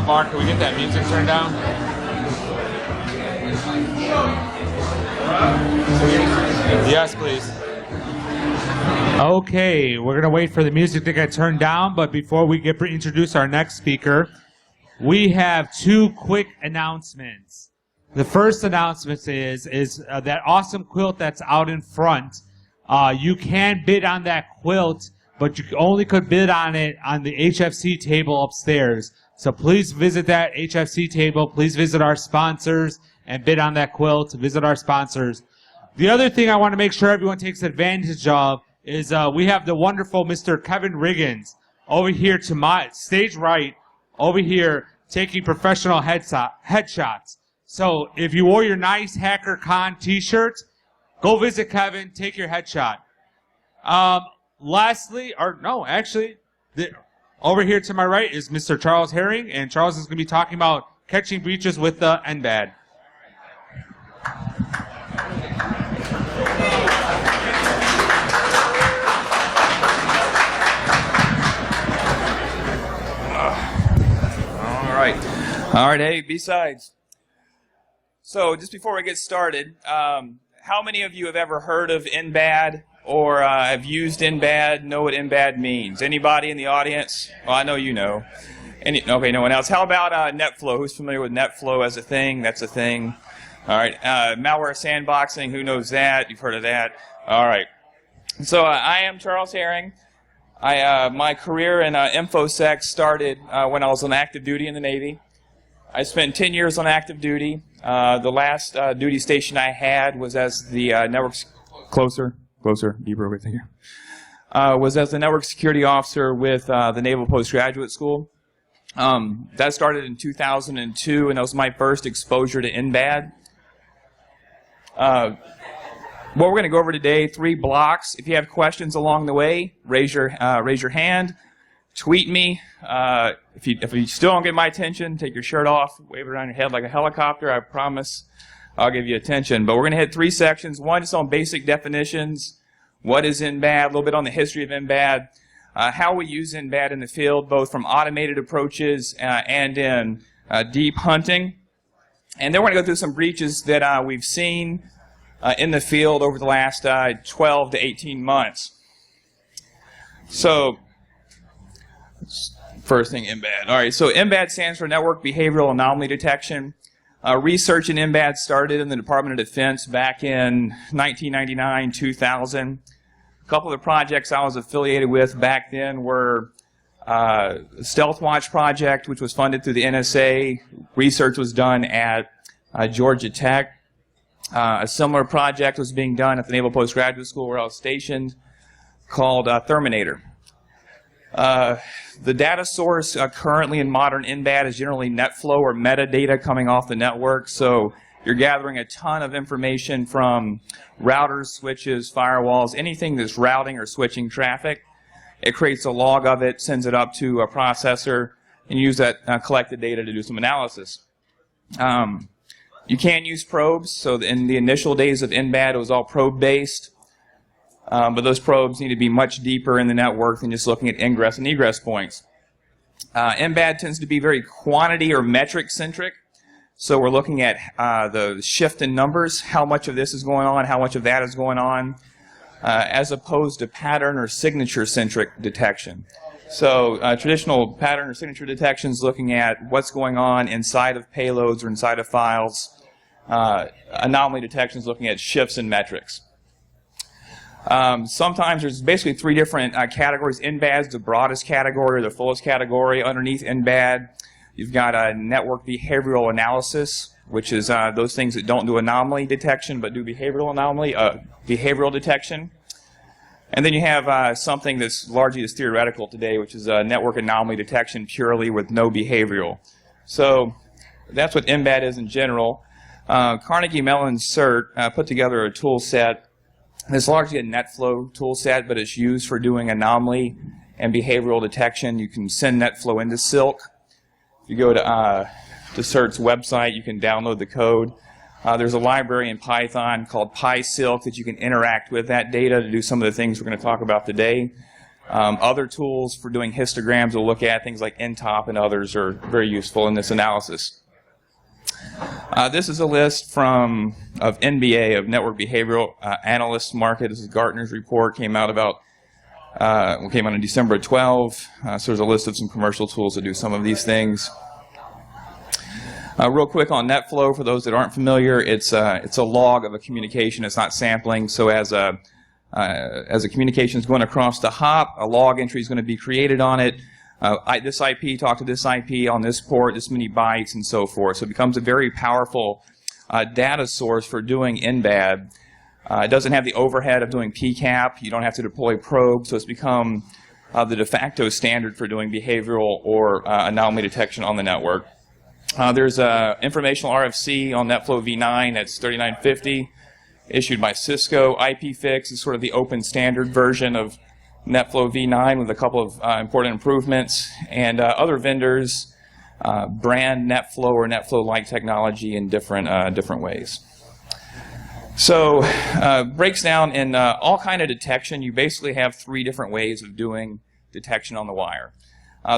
Mark, can we get that music turned down? Yes, please. Okay, we're going to wait for the music to get turned down, but before we introduce our next speaker, we have two quick announcements. The first announcement is that awesome quilt that's out in front. You can bid on that quilt, but you only could bid on it on the HFC table upstairs. So please visit that HFC table. Please visit our sponsors and bid on that quilt. Visit our sponsors. The other thing I want to make sure everyone takes advantage of is we have the wonderful Mr. Kevin Riggins over here to my stage right, over here taking professional headshots. So if you wore your nice Hacker Con t-shirt, go visit Kevin, take your headshot. Over here to my right is Mr. Charles Herring, and Charles is going to be talking about catching breaches with the NBAD. All right, hey, BSides. So just before we get started, how many of you have ever heard of NBAD or have used NBAD, know what NBAD means? Anybody in the audience? Well, I know you know. Okay, no one else. How about NetFlow? Who's familiar with NetFlow as a thing? That's a thing. All right, malware sandboxing, who knows that? You've heard of that. All right. So I am Charles Herring. My career in InfoSec started when I was on active duty in the Navy. I spent 10 years on active duty. The last duty station I had was as the networks closer, deeper over here. Was as the network security officer with the Naval Postgraduate School. That started in 2002, and that was my first exposure to NBAD. What we're going to go over today, 3 blocks. If you have questions along the way, raise your hand. Tweet me. If you still don't get my attention, take your shirt off, wave it around your head like a helicopter. I promise I'll give you attention. But we're going to hit 3 sections. One just on basic definitions. What is NBAD? A little bit on the history of NBAD. How we use NBAD in the field, both from automated approaches and in deep hunting. And then we're going to go through some breaches that we've seen in the field over the last 12 to 18 months. So, first thing, NBAD. All right, so NBAD stands for Network Behavioral Anomaly Detection. Research in NBAD started in the Department of Defense back in 1999, 2000. A couple of the projects I was affiliated with back then were Stealth Watch project, which was funded through the NSA. Research was done at Georgia Tech. A similar project was being done at the Naval Postgraduate School where I was stationed, called Terminator. The data source currently in modern NBAD is generally NetFlow or metadata coming off the network. So you're gathering a ton of information from routers, switches, firewalls, anything that's routing or switching traffic. It creates a log of it, sends it up to a processor, and use that collected data to do some analysis. You can use probes. So in the initial days of NBAD, it was all probe-based. But those probes need to be much deeper in the network than just looking at ingress and egress points. NBAD tends to be very quantity or metric-centric. So we're looking at the shift in numbers, how much of this is going on, how much of that is going on, as opposed to pattern or signature-centric detection. So traditional pattern or signature detection is looking at what's going on inside of payloads or inside of files. Anomaly detection is looking at shifts in metrics. Sometimes there's basically 3 different categories. NBAD is the broadest category or the fullest category. Underneath NBAD, you've got a network behavioral analysis, which is those things that don't do anomaly detection but do behavioral detection. And then you have something that's largely just theoretical today, which is network anomaly detection purely with no behavioral. So that's what NBAD is in general. Carnegie Mellon CERT put together a tool set. It's largely a NetFlow tool set, but it's used for doing anomaly and behavioral detection. You can send NetFlow into Silk. If you go to to CERT's website. You can download the code. There's a library in Python called PySilk that you can interact with that data to do some of the things we're going to talk about today. Other tools for doing histograms we'll look at, things like NTOP and others, are very useful in this analysis. This is a list of NBA, of Network Behavioral Analysts Market. This is Gartner's report, came out in December of 12. So there's a list of some commercial tools that do some of these things. Real quick on NetFlow, for those that aren't familiar, it's a log of a communication. It's not sampling. So as a communication is going across the hop, a log entry is going to be created on it. This IP talk to this IP on this port, this many bytes, and so forth. So it becomes a very powerful data source for doing NBAD. It doesn't have the overhead of doing PCAP. You don't have to deploy probes. So it's become the de facto standard for doing behavioral or anomaly detection on the network. There's informational RFC on NetFlow v9 that's 3950, issued by Cisco. IPFix is sort of the open standard version of NetFlow v9 with a couple of important improvements. And other vendors brand NetFlow or NetFlow-like technology in different ways. So breaks down in all kind of detection. You basically have three different ways of doing detection on the wire.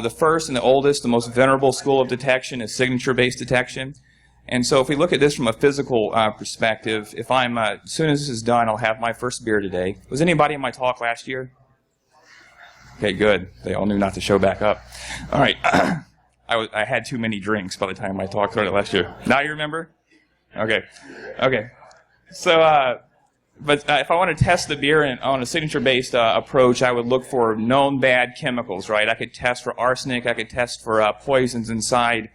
The first and the oldest, the most venerable school of detection is signature-based detection. And so if we look at this from a physical perspective, if as soon as this is done, I'll have my first beer today. Was anybody in my talk last year? Okay, good. They all knew not to show back up. All right. I had too many drinks by the time my talk started last year. Now you remember? Okay. So, but if I want to test the beer on a signature-based approach, I would look for known bad chemicals, right? I could test for arsenic. I could test for poisons inside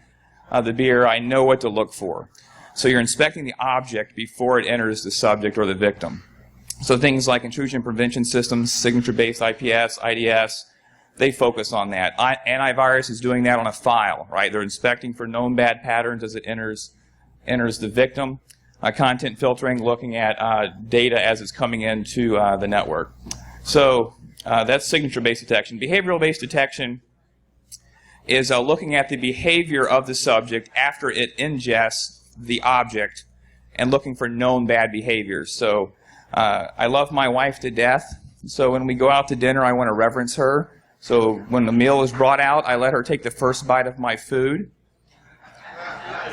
the beer. I know what to look for. So you're inspecting the object before it enters the subject or the victim. So things like intrusion prevention systems, signature-based IPS, IDS, they focus on that. Antivirus is doing that on a file, right? They're inspecting for known bad patterns as it enters the victim. Content filtering, looking at data as it's coming into the network. So that's signature-based detection. Behavioral-based detection is looking at the behavior of the subject after it ingests the object and looking for known bad behaviors. So I love my wife to death. So when we go out to dinner, I want to reverence her. So when the meal is brought out, I let her take the first bite of my food.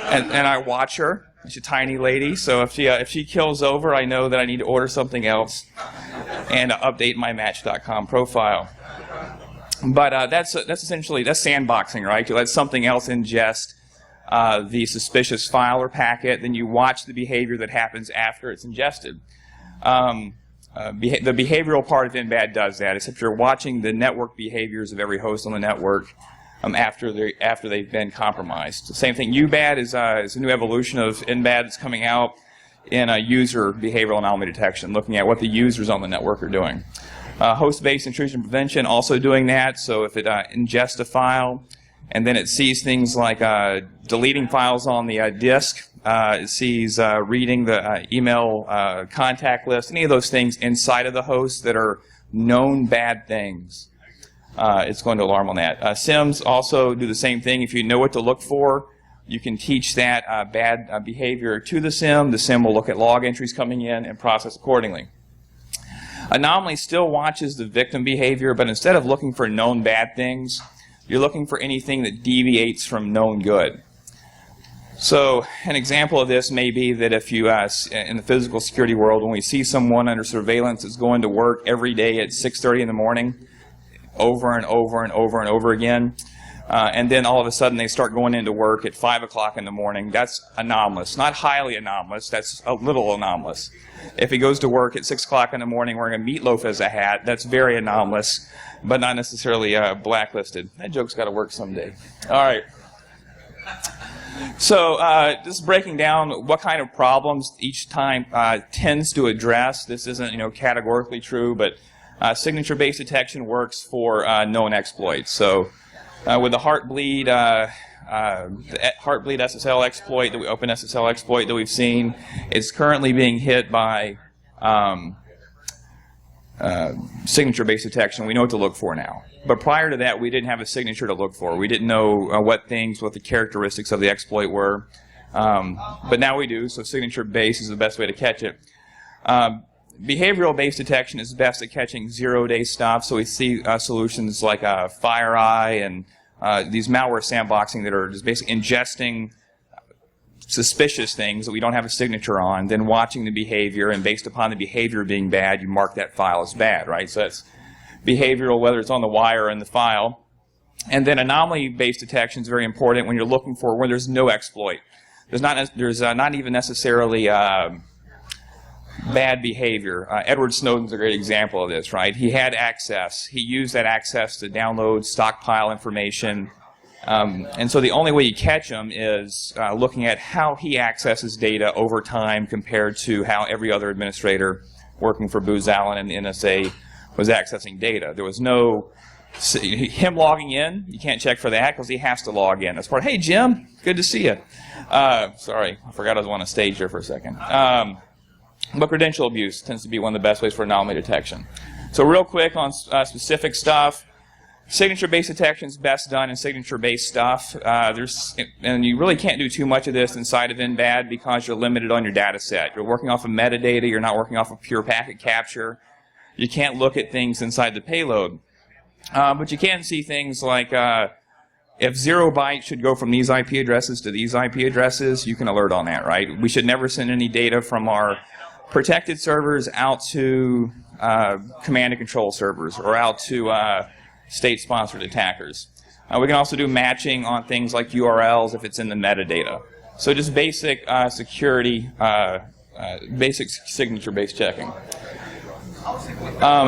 And I watch her. She's a tiny lady, so if she kills over, I know that I need to order something else and update my Match.com profile. But that's sandboxing, right? You let something else ingest the suspicious file or packet, then you watch the behavior that happens after it's ingested. The behavioral part of NBAD does that, except you're watching the network behaviors of every host on the network after they've been compromised. The same thing. UBAD is a new evolution of NBAD that's coming out in user behavioral anomaly detection, looking at what the users on the network are doing. Host-based intrusion prevention also doing that. So if it ingests a file and then it sees things like deleting files on the disk, it sees reading the email contact list, any of those things inside of the host that are known bad things. It's going to alarm on that. SIMs also do the same thing. If you know what to look for, you can teach that bad behavior to the SIM. The SIM will look at log entries coming in and process accordingly. Anomaly still watches the victim behavior, but instead of looking for known bad things, you're looking for anything that deviates from known good. So an example of this may be that if you, in the physical security world, when we see someone under surveillance that's going to work every day at 6:30 in the morning, over and over and over and over again, and then all of a sudden they start going into work at 5 o'clock in the morning, that's anomalous. Not highly anomalous, that's a little anomalous. If he goes to work at 6 o'clock in the morning wearing a meatloaf as a hat, that's very anomalous, but not necessarily blacklisted. That joke's got to work someday. All right. So just breaking down what kind of problems each time tends to address. This isn't categorically true, but signature-based detection works for known exploits. So with the Heartbleed SSL exploit, the Open SSL exploit that we've seen, it's currently being hit by signature-based detection. We know what to look for now. But prior to that, we didn't have a signature to look for. We didn't know what the characteristics of the exploit were. But now we do, so signature-based is the best way to catch it. Behavioral-based detection is best at catching zero-day stuff. So we see solutions like FireEye and these malware sandboxing that are just basically ingesting suspicious things that we don't have a signature on, then watching the behavior, and based upon the behavior being bad, you mark that file as bad, right? So that's behavioral, whether it's on the wire or in the file. And then anomaly-based detection is very important when you're looking for where there's no exploit. There's not even necessarily bad behavior. Edward Snowden's a great example of this, right? He had access. He used that access to download, stockpile information. And so the only way you catch him is looking at how he accesses data over time compared to how every other administrator working for Booz Allen and the NSA was accessing data. There was no him logging in. You can't check for that because he has to log in. That's part. Hey Jim, good to see you. Sorry, I forgot I was on a stage there for a second. But credential abuse tends to be one of the best ways for anomaly detection. So real quick on specific stuff. Signature-based detection is best done in signature-based stuff. And you really can't do too much of this inside of NBAD because you're limited on your data set. You're working off of metadata. You're not working off of pure packet capture. You can't look at things inside the payload. But you can see things like if 0 bytes should go from these IP addresses to these IP addresses, you can alert on that, right? We should never send any data from our protected servers out to command and control servers or out to state-sponsored attackers. We can also do matching on things like URLs if it's in the metadata. So just basic security, basic signature-based checking.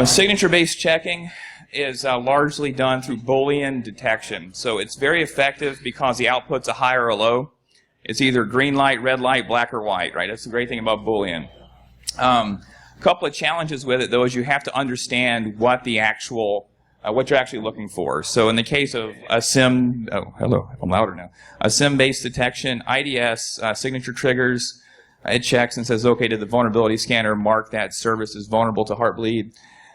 Signature-based checking is largely done through Boolean detection. So it's very effective because the output's a high or a low. It's either green light, red light, black or white, right? That's the great thing about Boolean. A couple of challenges with it, though, is you have to understand what the actual what you're actually looking for. So in the case of a SIM, oh, hello, I'm louder now. A SIM-based detection, IDS signature triggers, it checks and says, okay, did the vulnerability scanner mark that service as vulnerable to Heartbleed?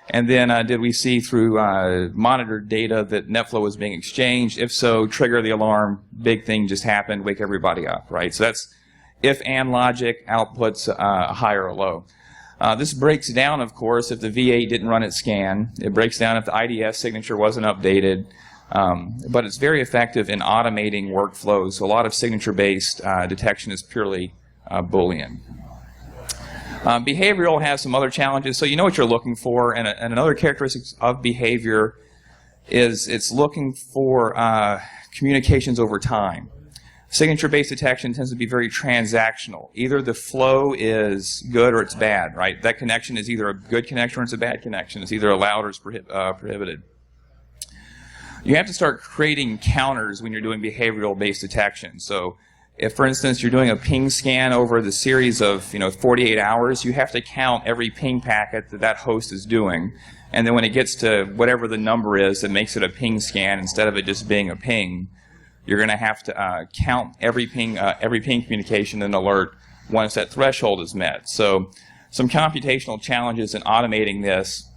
And then did we see through monitored data that NetFlow was being exchanged? If so, trigger the alarm, big thing just happened, wake everybody up, right? So that's if and logic, outputs high or low. This breaks down, of course, if the V8 didn't run its scan. It breaks down if the IDS signature wasn't updated. But it's very effective in automating workflows. So a lot of signature-based detection is purely Boolean. Behavioral has some other challenges. So you know what you're looking for. And another characteristic of behavior is it's looking for communications over time. Signature-based detection tends to be very transactional. Either the flow is good or it's bad, right? That connection is either a good connection or it's a bad connection. It's either allowed or it's prohibited. You have to start creating counters when you're doing behavioral-based detection. So if, for instance, you're doing a ping scan over the series of 48 hours, you have to count every ping packet that that host is doing. And then when it gets to whatever the number is that makes it a ping scan instead of it just being a ping, you're going to have to count every ping communication and alert once that threshold is met. So some computational challenges in automating this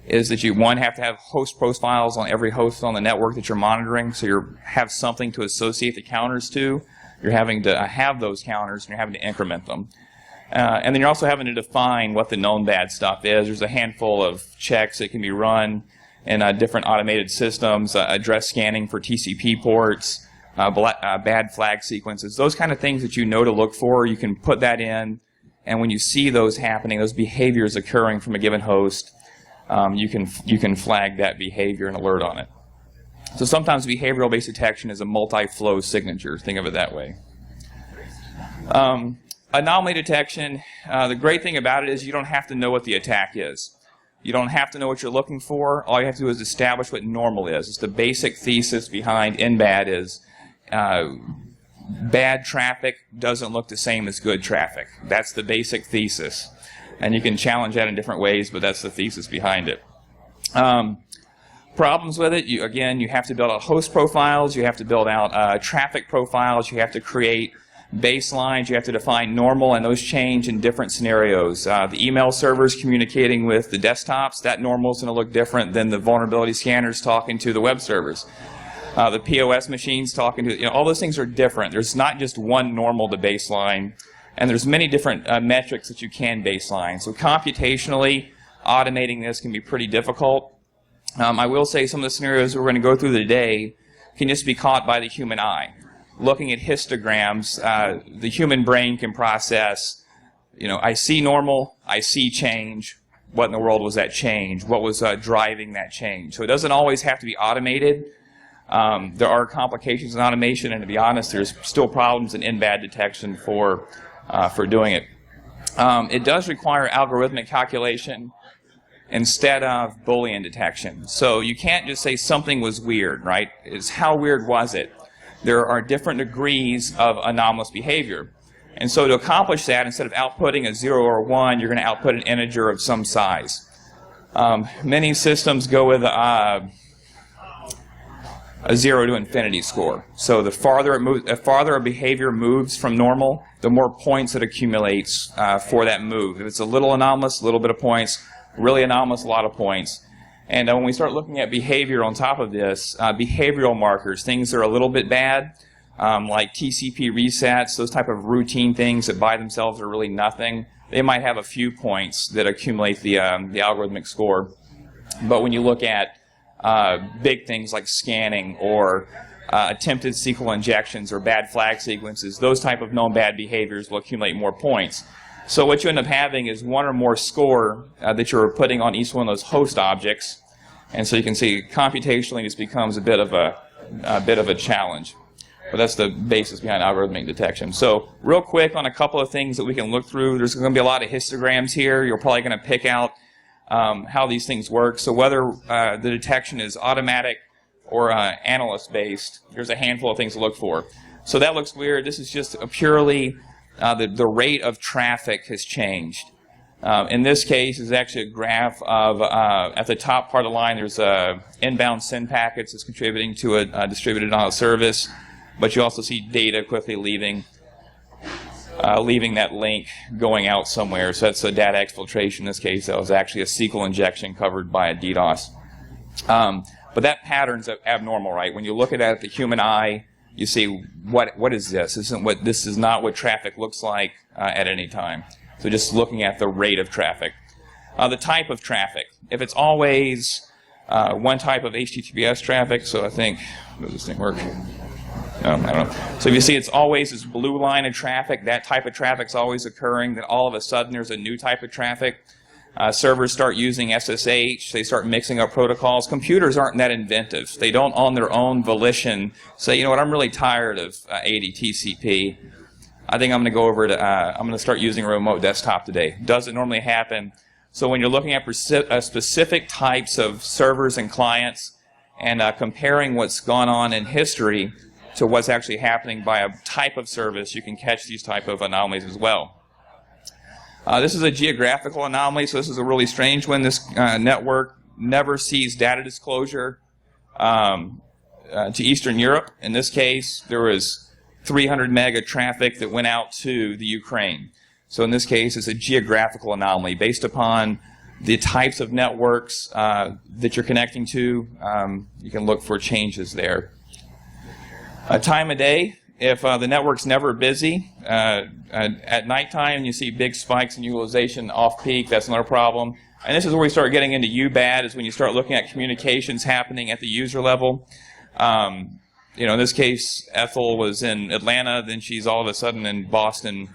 is that you, one, have to have host profiles on every host on the network that you're monitoring, so you have something to associate the counters to. You're having to have those counters, and you're having to increment them. And then you're also having to define what the known bad stuff is. There's a handful of checks that can be run in different automated systems, address scanning for TCP ports, bad flag sequences, those kind of things that you know to look for. You can put that in, and when you see those happening, those behaviors occurring from a given host, you can flag that behavior and alert on it. So sometimes behavioral-based detection is a multi-flow signature. Think of it that way. Anomaly detection, the great thing about it is you don't have to know what the attack is. You don't have to know what you're looking for. All you have to do is establish what normal is. It's the basic thesis behind NBAD is bad traffic doesn't look the same as good traffic. That's the basic thesis. And you can challenge that in different ways, but that's the thesis behind it. Problems with it, you have to build out host profiles. You have to build out traffic profiles. You have to create baselines, you have to define normal, and those change in different scenarios. The email servers communicating with the desktops, that normal is going to look different than the vulnerability scanners talking to the web servers. The POS machines talking to, all those things are different. There's not just one normal to baseline, and there's many different metrics that you can baseline. So computationally, automating this can be pretty difficult. I will say some of the scenarios we're going to go through today can just be caught by the human eye. Looking at histograms, the human brain can process, I see normal, I see change. What in the world was that change? What was driving that change? So it doesn't always have to be automated. There are complications in automation, and to be honest, there's still problems in bad detection for doing it. It does require algorithmic calculation instead of Boolean detection. So you can't just say something was weird, right? It's how weird was it? There are different degrees of anomalous behavior. And so to accomplish that, instead of outputting a 0 or a 1, you're going to output an integer of some size. Many systems go with a 0 to infinity score. So the farther a behavior moves from normal, the more points it accumulates for that move. If it's a little anomalous, a little bit of points. Really anomalous, a lot of points. And when we start looking at behavior on top of this, behavioral markers, things that are a little bit bad, like TCP resets, those type of routine things that by themselves are really nothing, they might have a few points that accumulate the algorithmic score. But when you look at big things like scanning or attempted SQL injections or bad flag sequences, those type of known bad behaviors will accumulate more points. So what you end up having is one or more score that you're putting on each one of those host objects, and so you can see computationally this becomes a bit of a challenge. But that's the basis behind algorithmic detection. So real quick on a couple of things that we can look through. There's going to be a lot of histograms here. You're probably going to pick out how these things work. So whether the detection is automatic or analyst-based, there's a handful of things to look for. So that looks weird. This is just a purely the rate of traffic has changed. In this case, it's actually a graph of, at the top part of the line, there's inbound send packets that's contributing to a distributed denial of service, but you also see data quickly leaving that link going out somewhere. So that's a data exfiltration. In this case, that was actually a SQL injection covered by a DDoS. But that pattern's abnormal, right? When you look at it at the human eye, you see what is this? This is not what traffic looks like at any time. So just looking at the rate of traffic. The type of traffic. If it's always one type of HTTPS traffic, so I think, does this thing work? No, I don't know. So if you see it's always this blue line of traffic, that type of traffic's always occurring, then all of a sudden there's a new type of traffic. Servers start using SSH, they start mixing up protocols. Computers aren't that inventive. They don't on their own volition say, you know what, I'm really tired of 80 TCP. I think I'm going to go over to, I'm going to start using a remote desktop today. Doesn't normally happen. So when you're looking at specific types of servers and clients and comparing what's gone on in history to what's actually happening by a type of service, you can catch these type of anomalies as well. This is a geographical anomaly, so this is a really strange one. This network never sees data disclosure to Eastern Europe. In this case, there was 300 mega traffic that went out to the Ukraine. So in this case, it's a geographical anomaly based upon the types of networks that you're connecting to. You can look for changes there. Time of day. If the network's never busy, at nighttime you see big spikes in utilization off-peak. That's not a problem. And this is where we start getting into UBAD, is when you start looking at communications happening at the user level. In this case, Ethel was in Atlanta, then she's all of a sudden in Boston,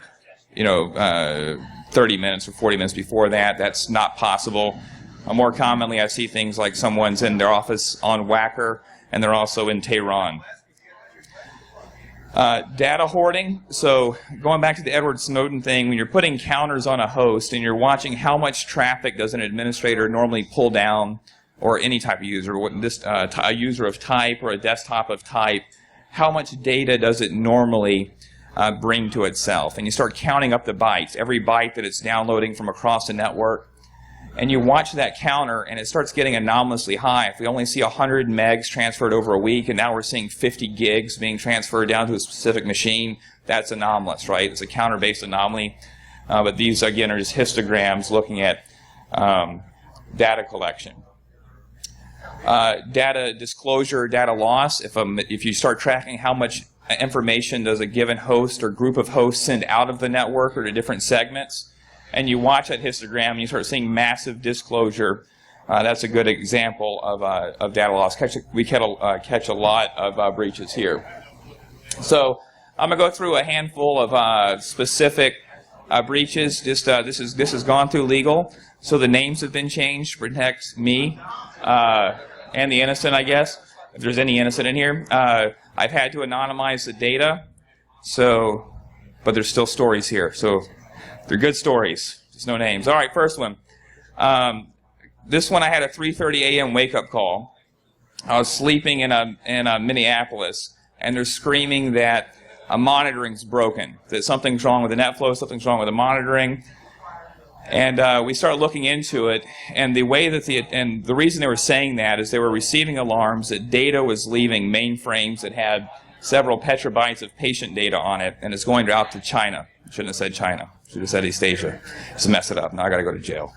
30 minutes or 40 minutes before that. That's not possible. More commonly, I see things like someone's in their office on Wacker, and they're also in Tehran. Data hoarding. So going back to the Edward Snowden thing, when you're putting counters on a host and you're watching how much traffic does an administrator normally pull down, or any type of user, a user of type or a desktop of type, how much data does it normally bring to itself? And you start counting up the bytes, every byte that it's downloading from across the network. and you watch that counter, and it starts getting anomalously high. If we only see 100 megs transferred over a week, and now we're seeing 50 gigs being transferred down to a specific machine, that's anomalous, right? It's a counter-based anomaly. But these, again, are just histograms looking at data collection. Data disclosure, data loss. If you start tracking how much information does a given host or group of hosts send out of the network or to different segments, and you watch that histogram and you start seeing massive disclosure, that's a good example of data loss. We catch a lot of breaches here. So I'm going to go through a handful of specific breaches. This has gone through legal, so the names have been changed to protect me and the innocent, I guess, if there's any innocent in here. I've had to anonymize the data, but there's still stories here. So they're good stories, just no names. All right, first one. This one I had a 3:30 a.m. wake-up call. I was sleeping in Minneapolis, and they're screaming that monitoring's broken, that something's wrong with the net flow, something's wrong with the monitoring. And we started looking into it, and the reason they were saying that is they were receiving alarms that data was leaving mainframes that had several petabytes of patient data on it, and it's going out to China. Shouldn't have said China. Should have said East Asia. Just mess it up. Now I got to go to jail.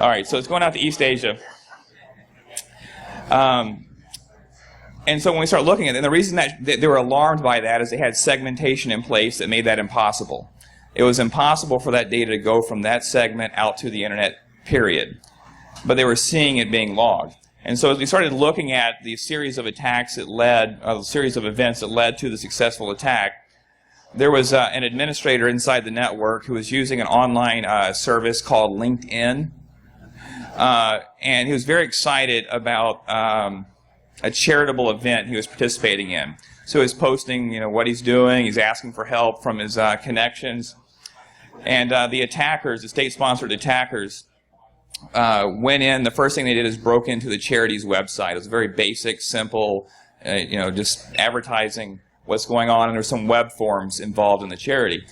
All right, so it's going out to East Asia. And so when we start looking at it, and the reason that they were alarmed by that is they had segmentation in place that made that impossible. It was impossible for that data to go from that segment out to the internet, period. But they were seeing it being logged. And so as we started looking at the series of attacks that led, a series of events that led to the successful attack, there was an administrator inside the network who was using an online service called LinkedIn. And he was very excited about a charitable event he was participating in. So he was posting, what he's doing. He's asking for help from his connections. And the attackers, the state-sponsored attackers, went in. The first thing they did is broke into the charity's website. It was very basic, simple, just advertising what's going on, and there's some web forms involved in the charity.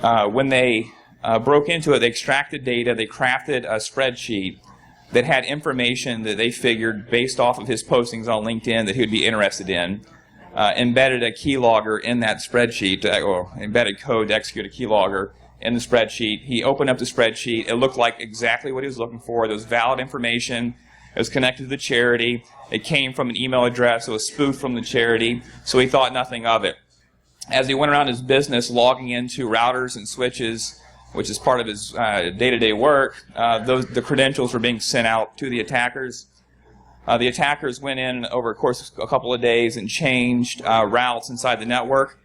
When they broke into it, they extracted data, they crafted a spreadsheet that had information that they figured, based off of his postings on LinkedIn, that he would be interested in, embedded a keylogger in that spreadsheet, or embedded code to execute a keylogger in the spreadsheet. He opened up the spreadsheet. It looked like exactly what he was looking for. There was valid information. It was connected to the charity. It came from an email address. It was spoofed from the charity, so he thought nothing of it. As he went around his business logging into routers and switches, which is part of his day-to-day work, the credentials were being sent out to the attackers. The attackers went in over a course of a couple of days and changed routes inside the network.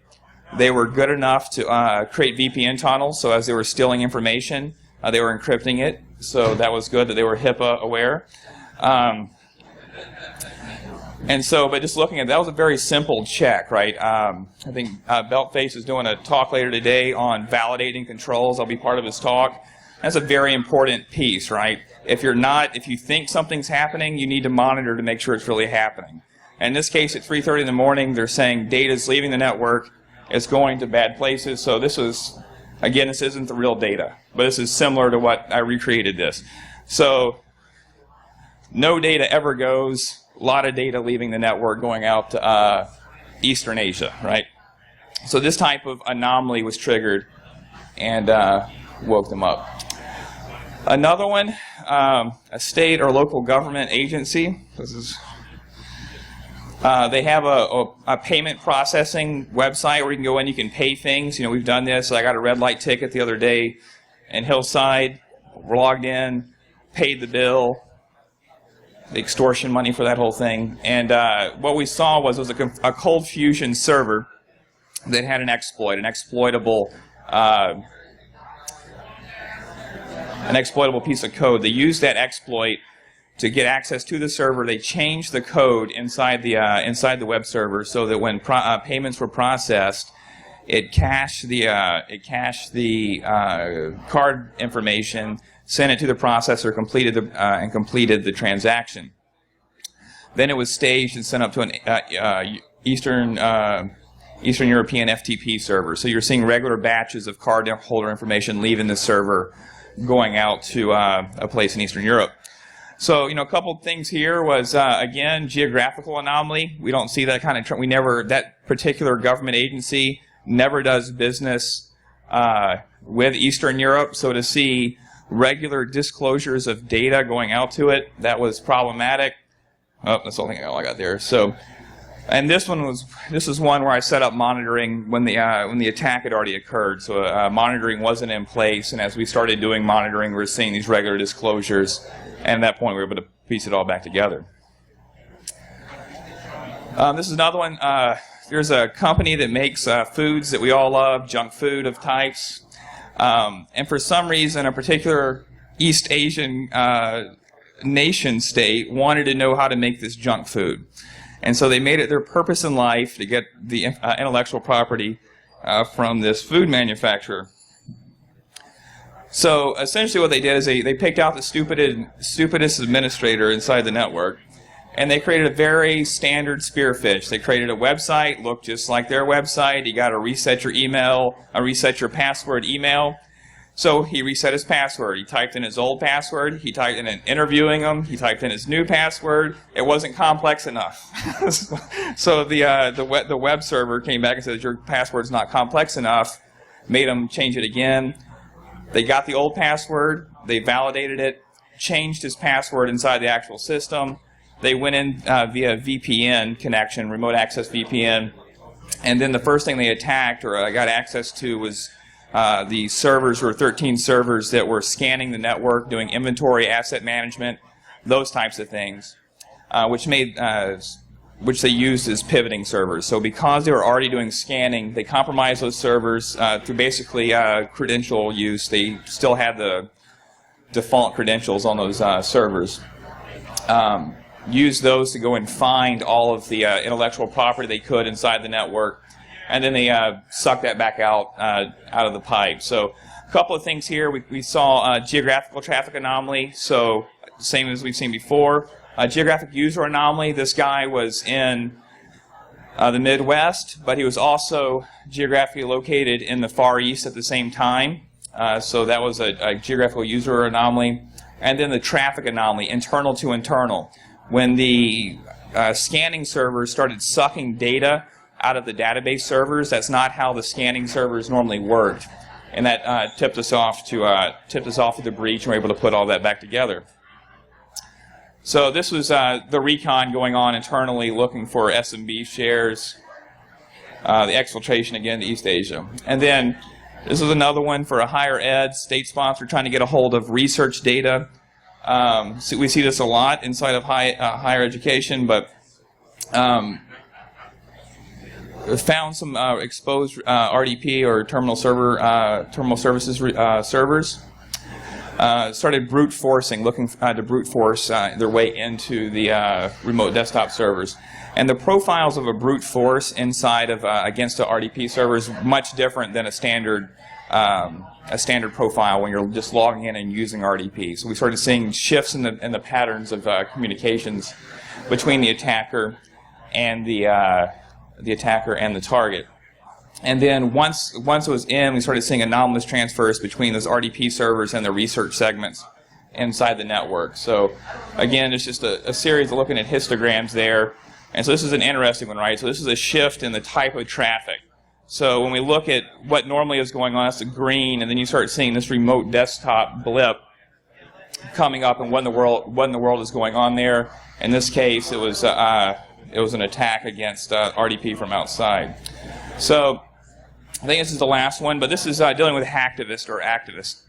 They were good enough to create VPN tunnels, so as they were stealing information, they were encrypting it, so that was good that they were HIPAA aware. And so, but just looking at that was a very simple check, right? I think Beltface is doing a talk later today on validating controls. I'll be part of his talk. That's a very important piece, right? If you think something's happening, you need to monitor to make sure it's really happening. And in this case, at 3:30 in the morning, they're saying data's leaving the network, it's going to bad places. So this is, again, this isn't the real data, but this is similar to what I recreated this. So no data ever goes. A lot of data leaving the network going out to Eastern Asia, right? So this type of anomaly was triggered and woke them up. Another one, a state or local government agency. They have a payment processing website where you can go in, you can pay things. We've done this. I got a red light ticket the other day in Hillside. We're logged in, paid the bill, the extortion money for that whole thing. And what we saw was a Cold Fusion server that had an exploit, an exploitable piece of code. They used that exploit to get access to the server. They changed the code inside the web server so that when payments were processed, it cached the card information, sent it to the processor, completed the transaction. Then it was staged and sent up to an Eastern European FTP server. So you're seeing regular batches of card holder information leaving the server going out to a place in Eastern Europe. So, a couple of things here was, again, geographical anomaly. We don't see that kind of trend. That particular government agency never does business with Eastern Europe. So to see regular disclosures of data going out to it, that was problematic. Oh, that's the only thing I got there. So, and this is one where I set up monitoring when the attack had already occurred. So monitoring wasn't in place, and as we started doing monitoring, we were seeing these regular disclosures. And at that point, we were able to piece it all back together. This is another one. There's a company that makes foods that we all love, junk food of types. And for some reason, a particular East Asian nation state wanted to know how to make this junk food. And so they made it their purpose in life to get the intellectual property from this food manufacturer. So essentially what they did is they picked out the stupidest administrator inside the network, and they created a very standard spearfish. They created a website, looked just like their website. You got to reset your email, reset your password email. So he reset his password. He typed in his old password. He typed in interviewing him. He typed in his new password. It wasn't complex enough. So the web server came back and said, your password's not complex enough. Made him change it again. They got the old password, they validated it, changed his password inside the actual system. They went in via VPN connection, remote access VPN, and then the first thing they attacked or got access to was the servers, or 13 servers that were scanning the network, doing inventory, asset management, those types of things, which they used as pivoting servers. So because they were already doing scanning, they compromised those servers through basically credential use. They still had the default credentials on those servers. Used those to go and find all of the intellectual property they could inside the network, and then they sucked that back out of the pipe. So a couple of things here. We saw geographical traffic anomaly, so same as we've seen before. Geographic user anomaly, this guy was in the Midwest, but he was also geographically located in the Far East at the same time. So that was a geographical user anomaly. And then the traffic anomaly, internal to internal. When the scanning servers started sucking data out of the database servers, that's not how the scanning servers normally worked. And that tipped us off to the breach, and we were able to put all that back together. So this was the recon going on internally, looking for SMB shares, the exfiltration again to East Asia. And then this is another one for a higher ed state sponsor trying to get a hold of research data. So we see this a lot inside of higher education, but found some exposed RDP or terminal services servers. Started brute forcing, looking to brute force their way into the remote desktop servers. And the profiles of a brute force inside of against a RDP server is much different than a standard profile when you're just logging in and using RDP. So we started seeing shifts in the patterns of communications between the attacker and the target. And then once it was in, we started seeing anomalous transfers between those RDP servers and the research segments inside the network. So again, it's just a series of looking at histograms there. And so this is an interesting one, right? So this is a shift in the type of traffic. So when we look at what normally is going on, that's the green, and then you start seeing this remote desktop blip coming up, and what in the world is going on there. In this case, it was an attack against RDP from outside. So I think this is the last one, but this is dealing with hacktivist or activist.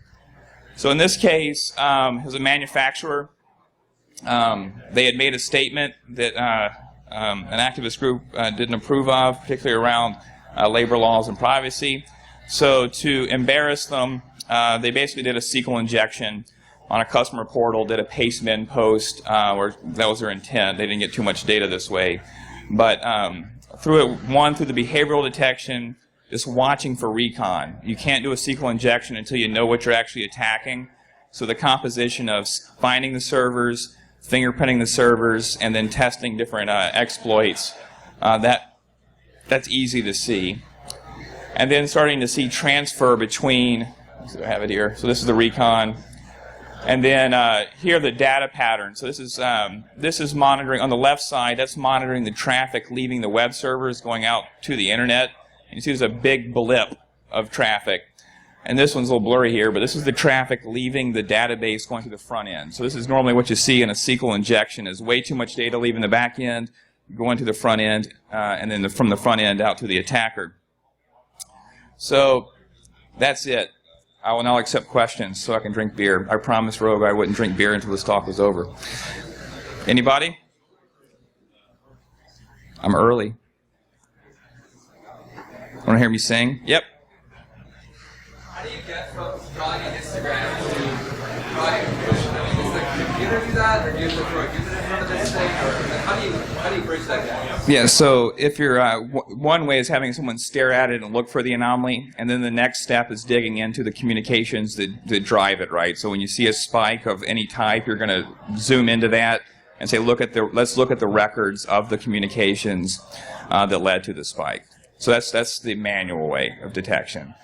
So in this case, it was a manufacturer. They had made a statement that an activist group didn't approve of, particularly around labor laws and privacy. So to embarrass them, they basically did a SQL injection on a customer portal, did a paste min post, where that was their intent. They didn't get too much data this way. But through the behavioral detection, just watching for recon. You can't do a SQL injection until you know what you're actually attacking. So the composition of finding the servers, fingerprinting the servers, and then testing different exploits, that's easy to see. And then starting to see transfer between So I have it here. So this is the recon. And then here are the data patterns. So this is monitoring on the left side. That's monitoring the traffic leaving the web servers going out to the internet. And you see there's a big blip of traffic. And this one's a little blurry here, but this is the traffic leaving the database going to the front end. So this is normally what you see in a SQL injection: is way too much data leaving the back end, going to the front end, and then from the front end out to the attacker. So that's it. I will now accept questions so I can drink beer. I promised Rogue I wouldn't drink beer until this talk was over. Anybody? I'm early. Want to hear me sing? Yep. How do you get from drawing an Instagram to drawing a push? I mean, does the computer do that, or do you have to throw a human in front of this thing, or how do you bridge that gap? Yeah, so if you're one way is having someone stare at it and look for the anomaly, and then the next step is digging into the communications that drive it, right? So when you see a spike of any type, you're going to zoom into that and say, let's look at the records of the communications that led to the spike. So that's the manual way of detection.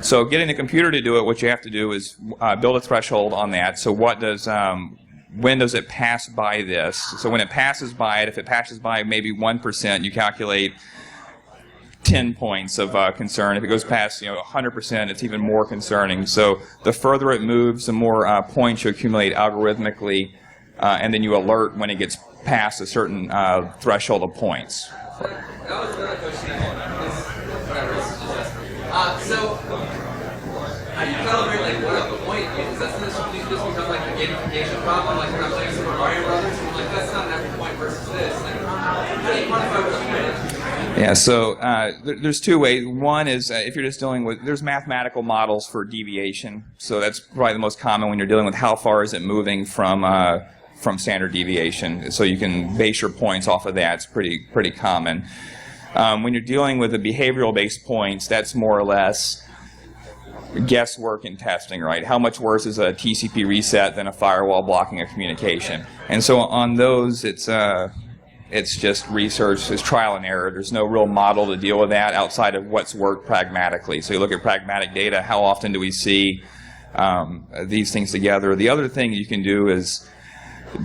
So getting the computer to do it, what you have to do is build a threshold on that. So when does it pass by this? So when it passes by it, if it passes by maybe 1%, you calculate 10 points of concern. If it goes past 100%, it's even more concerning. So the further it moves, the more points you accumulate algorithmically, and then you alert when it gets past a certain threshold of points. That was another question I had. So, how do you calibrate, like, what up the point? Because that's when this becomes like a gamification problem, like when I'm playing Super Mario Brothers, and I'm like, that's not an every point versus this. Like, how do you quantify what the point is? Yeah, so there's two ways. One is if you're just dealing with, there's mathematical models for deviation. So that's probably the most common when you're dealing with how far is it moving from standard deviation. So you can base your points off of that. It's pretty common. When you're dealing with the behavioral-based points, that's more or less guesswork in testing, right? How much worse is a TCP reset than a firewall blocking a communication? And so on those, it's just research, it's trial and error. There's no real model to deal with that outside of what's worked pragmatically. So you look at pragmatic data, how often do we see these things together? The other thing you can do is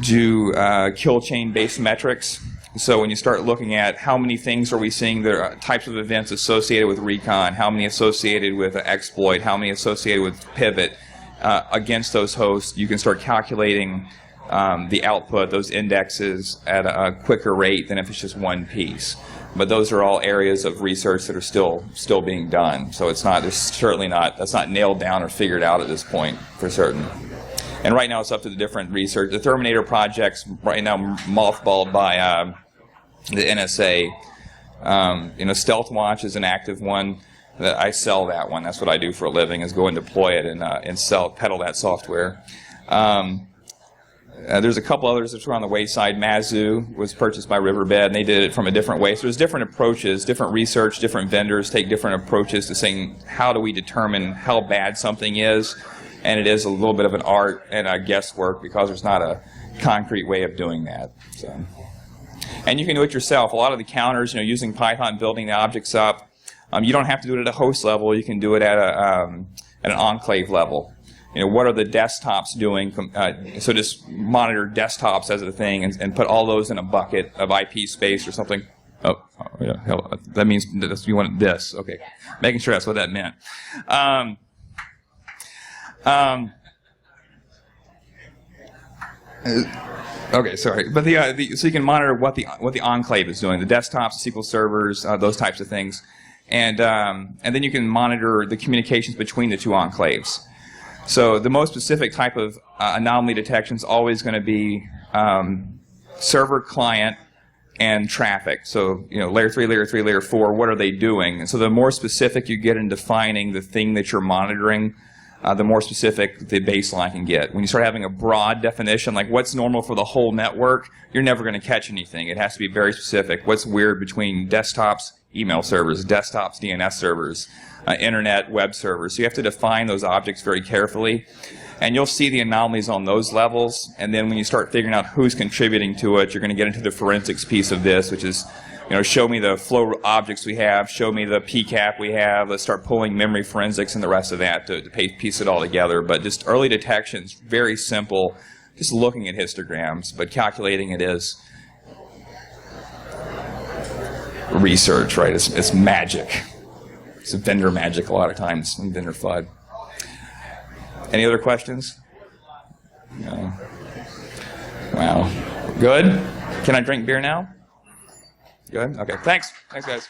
do kill chain-based metrics. So when you start looking at how many things are we seeing, there are types of events associated with recon, how many associated with exploit, how many associated with pivot against those hosts, you can start calculating the output, those indexes, at a quicker rate than if it's just one piece. But those are all areas of research that are still being done. So it's not, there's certainly not, that's not nailed down or figured out at this point for certain. And right now it's up to the different research. The Terminator project's right now mothballed by the NSA. Stealth Watch is an active one. I sell that one. That's what I do for a living, is go and deploy it and peddle that software. There's a couple others that are on the wayside. Mazu was purchased by Riverbed, and they did it from a different way. So there's different approaches, different research, different vendors take different approaches to saying, how do we determine how bad something is? And it is a little bit of an art and a guesswork because there's not a concrete way of doing that. So. And you can do it yourself. A lot of the counters, using Python, building the objects up, you don't have to do it at a host level. You can do it at an enclave level. What are the desktops doing? So just monitor desktops as a thing and put all those in a bucket of IP space or something. Oh yeah, that means you want this. Okay, making sure that's what that meant. Okay, sorry, but so you can monitor what the enclave is doing, the desktops, the SQL servers, those types of things, and then you can monitor the communications between the two enclaves. So the most specific type of anomaly detection is always going to be server, client, and traffic. So layer 3, layer 3, layer 4. What are they doing? And so the more specific you get in defining the thing that you're monitoring, the more specific the baseline can get. When you start having a broad definition, like what's normal for the whole network, you're never going to catch anything. It has to be very specific. What's weird between desktops, email servers, desktops, DNS servers, internet, web servers. So you have to define those objects very carefully. And you'll see the anomalies on those levels. And then when you start figuring out who's contributing to it, you're going to get into the forensics piece of this, which is show me the flow objects we have, show me the PCAP we have, let's start pulling memory forensics and the rest of that to piece it all together. But just early detection's very simple, just looking at histograms, but calculating it is research, right? It's magic. It's vendor magic a lot of times, and vendor FUD. Any other questions? No. Wow. Good? Can I drink beer now? Good? Okay. Thanks. Thanks, guys.